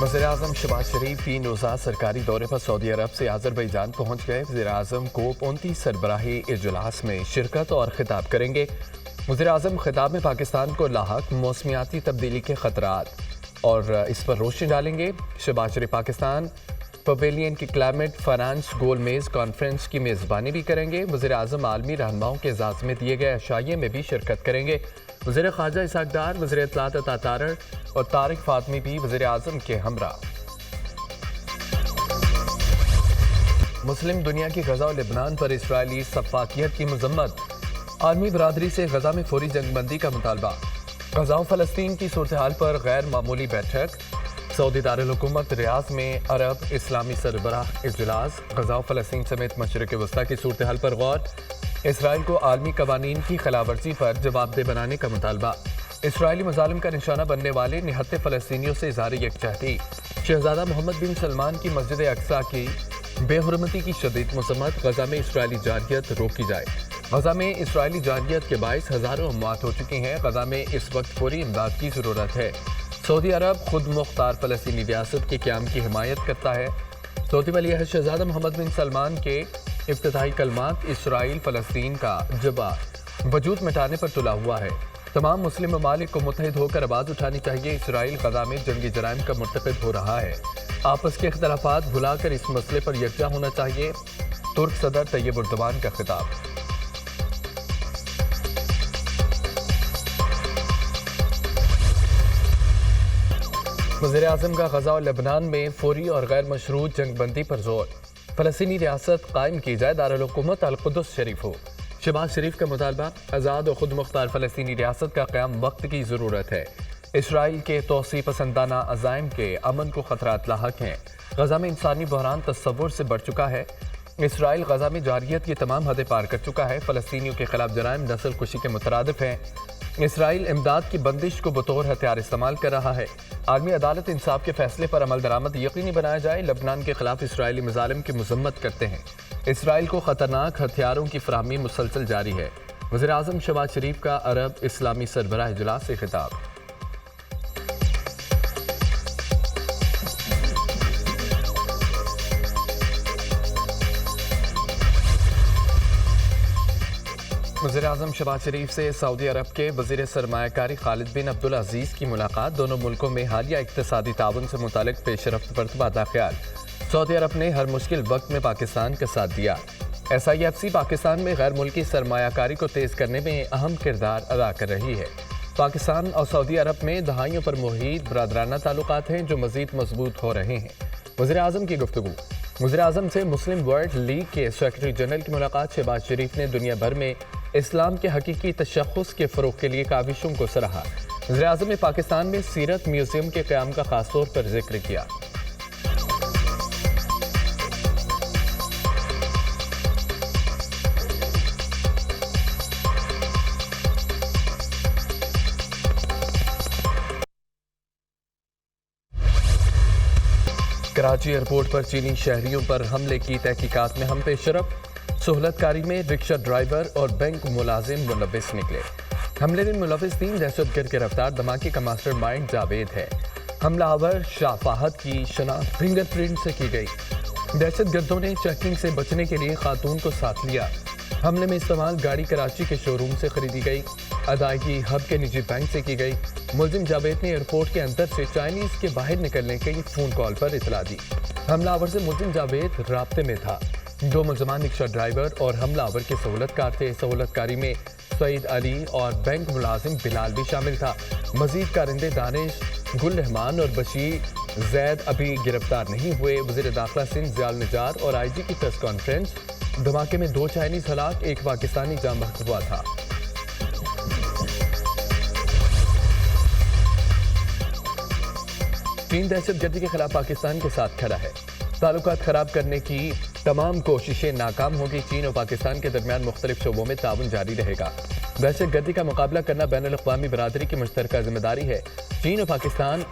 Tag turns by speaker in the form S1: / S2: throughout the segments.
S1: वज़ीर-ए-आज़म शहबाज शरीफ 3 रोज़ा सरकारी दौरे पर सऊदी अरब से आज़रबैजान पहुँच गए। वज़ीर-ए-आज़म कोप 29 सरबराही इजलास में शिरकत और खिताब करेंगे। वज़ीर-ए-आज़म खिताब में पाकिस्तान को लाहक मौसमियाती तब्दीली के खतरात और इस पर रोशनी डालेंगे। शहबाज शरीफ पाकिस्तान पवेलियन की क्लाइमेट फाइनेंस गोल मेज़ कॉन्फ्रेंस की मेज़बानी भी करेंगे। वज़ीर-ए-आज़म आलमी रहनुमाओं के एजाज़ में दिए गए अशाइये में भी शिरकत करेंगे। वज़ीर ख़ारजा इसहाक़ डार, वज़ीर इत्तलात अता तारड़ और तारिक फ़ातमी भी वज़ीर-ए-आज़म के हमरा। मुस्लिम दुनिया की गज़ा और लेबनान पर इसराइली सफ़ाकियत की मज़म्मत। आलमी बरादरी से गज़ा में फौरी जंगबंदी का मुतालबा। गज़ा और फ़लस्तीन की सूरत हाल पर गैर मामूली बैठक। सऊदी दारुल हुकूमत रियाद में अरब इस्लामी सरबराह इजलास। गज़ा और फ़लस्तीन समेत मशरिक़ वस्ता की सूरत हाल पर गौर। इसराइल को आलमी कवानीन की खिलाफवर्जी पर जवाबदेह बनाने का मुतालबा। इसराइली मज़ालिम का निशाना बनने वाले निहत्ते फ़लस्तीनियों से इज़हार यकजहती। शहज़ादा मोहम्मद बिन सलमान की मस्जिद अक्सा की बेहुरमती की शदीद मज़म्मत। गज़ा में इसराइली जारहियत रोकी जाए। गज़ा में इसराइली जारहियत के बाइस हज़ारों अमवात हो चुकी हैं। गज़ा में इस वक्त फौरी इमदाद की ज़रूरत है। सऊदी अरब खुद मुख्तार फ़लस्तीनी रियासत के क़याम की हिमायत करता है। सऊदी वली अहद शहज़ादा मोहम्मद बिन सलमान के इफ्तिताही कलमात इसराइल फ़लस्तीन का जवाब वजूद मिटाने पर तुला हुआ है। तमाम मुस्लिम ममालिक को मुत्तहिद होकर आवाज़ उठानी चाहिए। इसराइल गज़ा में जंगी जराइम का मुर्तकब हो रहा है। आपस के इख्तलाफात भुलाकर इस मसले पर यकजा होना चाहिए। तुर्क सदर तैयब उर्दवान का खिताब। वज़ीर-ए-आज़म का गज़ा और लेबनान में फौरी और गैर मशरूत जंगबंदी पर जोर। फ़लस्तीनी रियासत कायम की जाए, दारुल हुकूमत अल-कुद्स शरीफ हो। शहबाज शरीफ का मुतालबा। आज़ाद और खुद मुख्तार फ़लस्तीनी रियासत का क़याम वक्त की ज़रूरत है। इसराइल के तोसी पसंदाना अज़ाइम के अमन को खतरात लाहक हैं। गज़ा में इंसानी बहरान तस्वुर से बढ़ चुका है। इसराइल गज़ा में जारहियत की तमाम हदें पार कर चुका है। फ़लस्तीनियों के खिलाफ जराइम नस्ल कुशी के मुतरादिफ हैं। इसराइल इमदाद की बंदिश को बतौर हथियार इस्तेमाल कर रहा है। आलमी अदालत इंसाफ के फैसले पर अमल दरामद यकीनी बनाया जाए। लेबनान के खिलाफ इसराइली मज़ालिम की मज़म्मत करते हैं। इसराइल को ख़तरनाक हथियारों की फराहमी मुसलसल जारी है। वज़ीर-ए-आज़म शहबाज शरीफ का अरब इस्लामी सरबराह इजलास से खिताब। वज़ीर-ए-आज़म शहबाज शरीफ से सऊदी अरब के वज़ीर सरमायाकारी खालिद बिन अब्दुल अज़ीज़ की मुलाकात। दोनों मुल्कों में हालिया इक़्तिसादी ताउन से मुतालिक पेशरफ्त पर तबादला ख्याल। सऊदी अरब ने हर मुश्किल वक्त में पाकिस्तान का साथ दिया। SIFC पाकिस्तान में गैर मुल्की सरमायाकारी को तेज़ करने में अहम किरदार अदा कर रही है। पाकिस्तान और सऊदी अरब में दहाइयों पर मुहीत बरादराना ताल्लुकात हैं जो मज़ीद मजबूत हो रहे हैं। वज़ीर-ए-आज़म की गुफ्तगू। वज़ीर-ए-आज़म से मुस्लिम वर्ल्ड लीग के सेक्रेटरी जनरल की मुलाकात। शहबाज शरीफ ने दुनिया भर में इस्लाम के हकीकी तशख़्ख़ुस के फ़रोग़ के लिए काविशों को सराहा। वज़ीर-ए-आज़म ने पाकिस्तान में सीरत म्यूज़ियम के क़याम का ख़ास तौर पर जिक्र किया। कराची एयरपोर्ट पर चीनी शहरियों पर हमले की तहकीकात में हम पेशरफ। सहूलतकारी में रिक्शा ड्राइवर और बैंक मुलाजिम मुलविस निकले। हमले में मुलविस 3 दहशतगर्द गिरफ्तार। धमाके का मास्टर माइंड जावेद है। हमलावर शाह फाहद की शनाख्त फिंगरप्रिंट से की गई। दहशतगर्दों ने चेकिंग से बचने के लिए खातून को साथ लिया। हमले में इस्तेमाल गाड़ी कराची के शोरूम से खरीदी गई। अदायगी हब के निजी बैंक से की गई। मुलजिम जावेद ने एयरपोर्ट के अंदर से चाइनीज के बाहर निकलने के फ़ोन कॉल पर इतला दी। हमलावर से मुलजिम जावेद राब्ते में था। 2 मुलजमान रिक्शा ड्राइवर और हमलावर के सहूलतकार थे। सहूलतकारी में सईद अली और बैंक मुलाजिम बिलाल भी शामिल था। मजीद कारिंदे दानिश, गुल रहमान और बशीर जैद अभी गिरफ्तार नहीं हुए। वज़ीर दाखिला सिंध ज़ियाउल निजार और IG की प्रेस कॉन्फ्रेंस। धमाके में 2 चाइनीज हलाक, 1 पाकिस्तानी जाम बहक हुआ था। चीन दहशतगर्दी के खिलाफ पाकिस्तान के साथ खड़ा है। ताल्लुकात खराब करने की तमाम कोशिशें नाकाम होगी। चीन और पाकिस्तान के दरमियान मुख्तलिफ शोबों में ताउन जारी रहेगा। दहशतगर्दी का मुकाबला करना बैनुल अक़वामी बरादरी की मुश्तरका जिम्मेदारी है। चीन और पाकिस्तान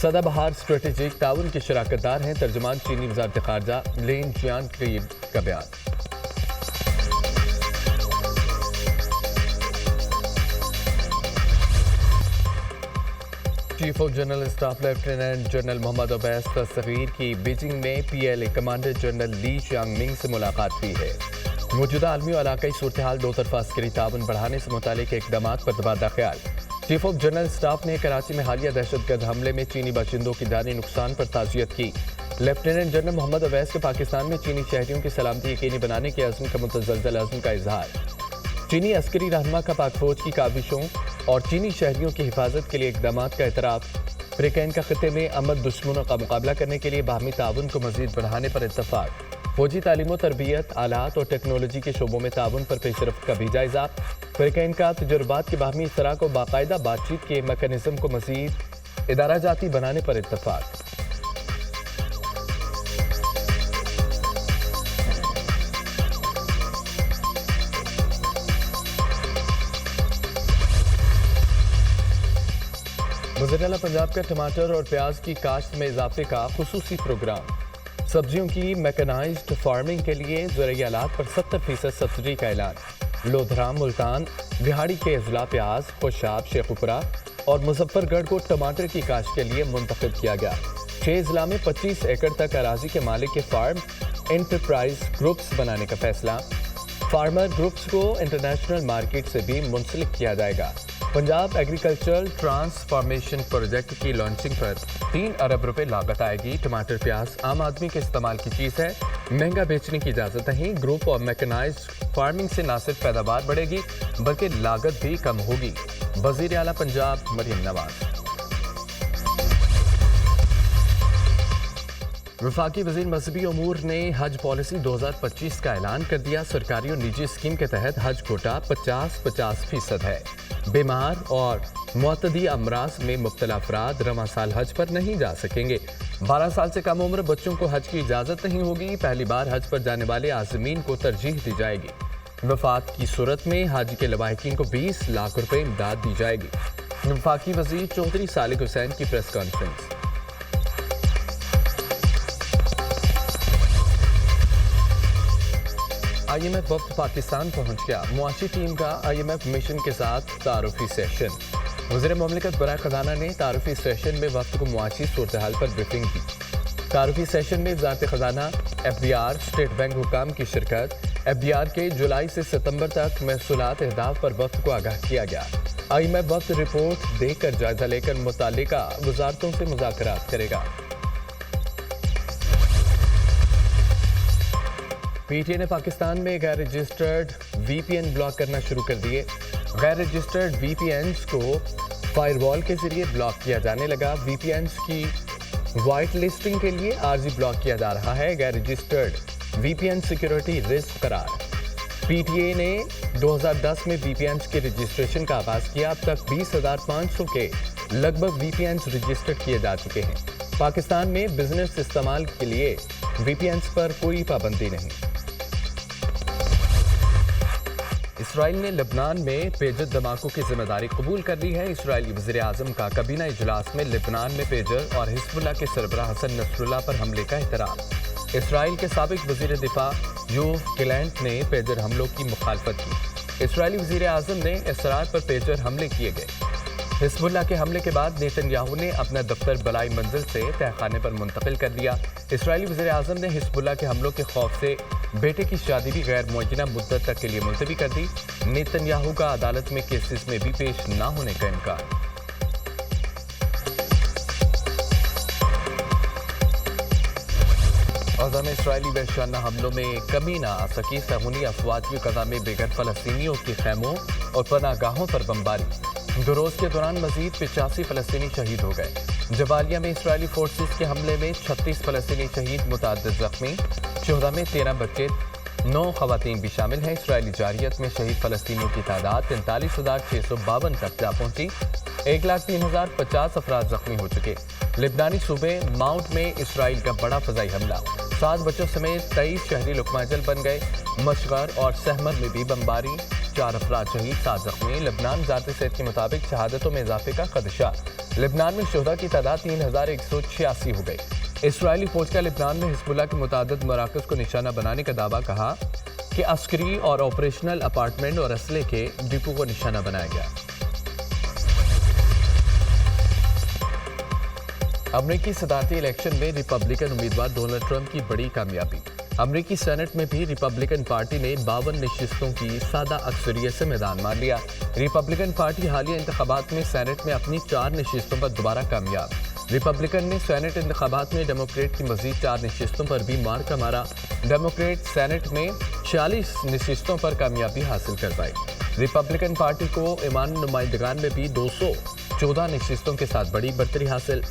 S1: सदाबहार स्ट्रेटेजिक ताउन के शराकतदार हैं। तर्जुमान चीनी वज़ारत ख़ारजा लिन जियान का बयान। Chief of general staff lieutenant general Mohammad Awais तस्वीर की बीजिंग में PLA commander general Li Changming से मुलाकात हुई है। मौजूदा आलमी और इलाकाई सूरत हाल दो तरफा अस्करी ताउन बढ़ाने से मुतालिक इकदाम पर तबादला ख्याल। चीफ ऑफ जनरल स्टाफ ने कराची में हालिया दहशतगर्द हमले में चीनी बाशिंदों की जानी नुकसान पर ताज़ियत की। लेफ्टिनेंट जनरल मोहम्मद अवैस के पाकिस्तान में चीनी शहरियों की सलामती यकीनी बनाने के अज़्म का मुतज़लज़ल अज़्म का इजहार। चीनी अस्करी रहनुमा का पाक फौज की काविशों और चीनी शहरियों की हिफाजत के लिए इकदाम का एतराफ़। फ्रीकैन का खत्े में अमद दुश्मनों का मुकाबला करने के लिए बाहमी ताउन को मज़ीद बढ़ाने पर इत्तफ़ाक़। फौजी तालीम व तरबियत, आलात और टेक्नोलॉजी के शोबों में ताउन पर पेशरफ्त का भी जायजा। फ्रीकैन का तजुर्बात की बाहमी इश्तराक को बाकायदा बातचीत के मैकेनिज़्म को मज़ीद इदारा जाती बनाने पर इत्तफ़ाक़। वज़ीर-ए-आला पंजाब का टमाटर और प्याज की काश्त में इजाफे का खुसूसी प्रोग्राम। सब्जियों की मैकेनाइज्ड फार्मिंग के लिए ज़राई आलात पर 70% सब्सिडी का ऐलान। लोधरा, मुल्तान, बिहाड़ी के अजला प्याज, खुशाब, शेखुपुरा और मुजफ्फरगढ़ को टमाटर की काश्त के लिए मुंतखब किया गया। 6 जिला में 25 एकड़ तक अराजी के मालिक के फार्म एंटरप्राइज ग्रुप्स बनाने का फैसला। फार्मर ग्रुप्स को इंटरनेशनल मार्केट से भी मुंसलिक किया जाएगा। पंजाब एग्रीकल्चरल ट्रांसफॉर्मेशन प्रोजेक्ट की लॉन्चिंग पर 3 अरब रुपए लागत आएगी। टमाटर प्याज आम आदमी के इस्तेमाल की चीज़ है, महंगा बेचने की इजाज़त नहीं। ग्रुप और मैकेनाइज्ड फार्मिंग से न सिर्फ पैदावार बढ़ेगी बल्कि लागत भी कम होगी। वज़ीर आला पंजाब मरियम नवाज। वफाकी वज़ीर मजहबी उमूर ने हज पॉलिसी 2025 का ऐलान कर दिया। सरकारी और निजी स्कीम के तहत हज कोटा 50-50% है। बीमार और मुअत्तदी अमराज में मुब्तला अफराद रवां साल हज पर नहीं जा सकेंगे। 12 साल से कम उम्र बच्चों को हज की इजाज़त नहीं होगी। पहली बार हज पर जाने वाले आज़मीन को तरजीह दी जाएगी। वफात की सूरत में हज के लवाहिकीन को 20 लाख रुपए इमदाद दी जाएगी। वफाकी वज़ीर चौधरी सालिक हुसैन की प्रेस कॉन्फ्रेंस। IMF वक्त पाकिस्तान पहुंच गया। मुआशी टीम का IMF मिशन के साथ तारुफी सेशन। वज़ीर मुमलिकत बराए खजाना ने तारुफी सेशन में वक्त को मुआशी सूरत हाल पर ब्रीफिंग की। तारुफी सेशन में वज़ारत खजाना, FDR, स्टेट बैंक हुकाम की शिरकत। FDR के जुलाई से सितंबर तक महसूलात अहदाफ पर वक्त को आगाह किया गया। IMF वक्त रिपोर्ट देखकर जायजा लेकर मुताल्लिका वज़ारतों से मुज़ाकरात करेगा। PTA ने पाकिस्तान में गैर रजिस्टर्ड VPN ब्लॉक करना शुरू कर दिए। गैर रजिस्टर्ड VPNs को फायरवॉल के जरिए ब्लॉक किया जाने लगा। VPNs की वाइट लिस्टिंग के लिए आर्जी ब्लॉक किया जा रहा है। गैर रजिस्टर्ड VPN सिक्योरिटी रिस्क करार। PTA ने 2010 में VPNs के रजिस्ट्रेशन का आगाज किया। अब तक 20,500 के लगभग VPNs रजिस्टर्ड किए जा चुके हैं। पाकिस्तान में बिजनेस इस्तेमाल के लिए VPNs पर कोई पाबंदी नहीं। इसराइल ने लेबनान में पेजर धमाकों की जिम्मेदारी कबूल कर ली है। इसराइली वज़ीर आज़म का कबीना इजलास में लेबनान में पेजर और हिज़्बुल्लाह के सरबराह हसन नसरुल्लाह पर हमले का एहतराम। इसराइल के साबिक वज़ीर दिफा योव गैलेंट ने पेजर हमलों की मुखालफत की। इसराइली वज़ीर आज़म ने इसरार पर पेजर हमले किए गए। हिज़्बुल्लाह के हमले के बाद नेतन्याहू ने अपना दफ्तर बलाई मंजिल से तहखाने पर मुंतकिल कर दिया। इसराइली वज़ीर आज़म ने हिज़्बुल्लाह के हमलों के खौफ से बेटे की शादी भी गैर मुअय्यना मुद्दत तक के लिए मुलतवी कर दी। नेतन्याहू का अदालत में केसेस में भी पेश न होने का इनकार। गज़ा में इसराइली वहशाना हमलों में कमी न आ सकी। सहूनी अफवाज की गज़ा में बेघर फ़लस्तीनियों के खैमों और पनागाहों पर बमबारी। दुरोज के दौरान मजीद 85 फ़लस्तीनी शहीद हो गए। जबालिया में इसराइली फोर्सेस के हमले में 36 फ़लस्तीनी शहीद, मुतअद्दिद ज़ख्मी। शुहदा में 13 बच्चे, 9 ख़वातीन भी शामिल हैं। इसराइली जारियत में शहीद फ़लस्तीनियों की तादाद 43,652 तक जा पहुंची। 1,03,050 अफराद जख्मी हो चुके। लिबनानी सूबे माउंट में इसराइल का बड़ा फ़ज़ाई हमला। 7 बच्चों समेत 23 शहरी लुकमाजल बन गए। मशगर और सहमर में भी बमबारी, 4 अफराद शहीद, 7 जख्मी। लेबनान वज़ारत सेहत के मुताबिक शहादतों में इजाफे का खदशा। लेबनान में शुहदा की तादाद 3,186 हो गई। इसराइली फौज का लेबनान में हिज़्बुल्लाह के मुतादिद मराकज़ को निशाना बनाने का दावा। कहा कि अस्करी और ऑपरेशनल अपार्टमेंट और असले के डिपो को निशाना बनाया गया। امریکی صدارتی الیکشن میں ریپبلکن امیدوار ڈونلڈ ٹرمپ کی بڑی کامیابی۔ امریکی سینٹ میں بھی ریپبلکن پارٹی نے 52 نشستوں کی سادہ اکثریت سے میدان مار لیا۔ ریپبلکن پارٹی حالیہ انتخابات میں سینٹ میں اپنی 4 نشستوں پر دوبارہ کامیاب۔ ریپبلکن نے سینٹ انتخابات میں ڈیموکریٹ کی مزید 4 نشستوں پر بھی مارکا مارا۔ ڈیموکریٹ سینٹ میں 46 نشستوں پر کامیابی حاصل کر پائی۔ ریپبلکن پارٹی کو ایوان نمائندگان میں بھی 214 نشستوں کے ساتھ بڑی برتری حاصل۔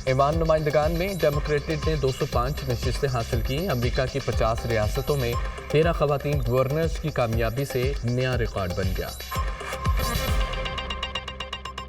S1: ایوان نمائندگان میں ڈیموکریٹ نے 205 نشستیں حاصل کی۔ امریکہ کی 50 ریاستوں میں 13 خواتین گورنرز کی کامیابی سے نیا ریکارڈ بن گیا۔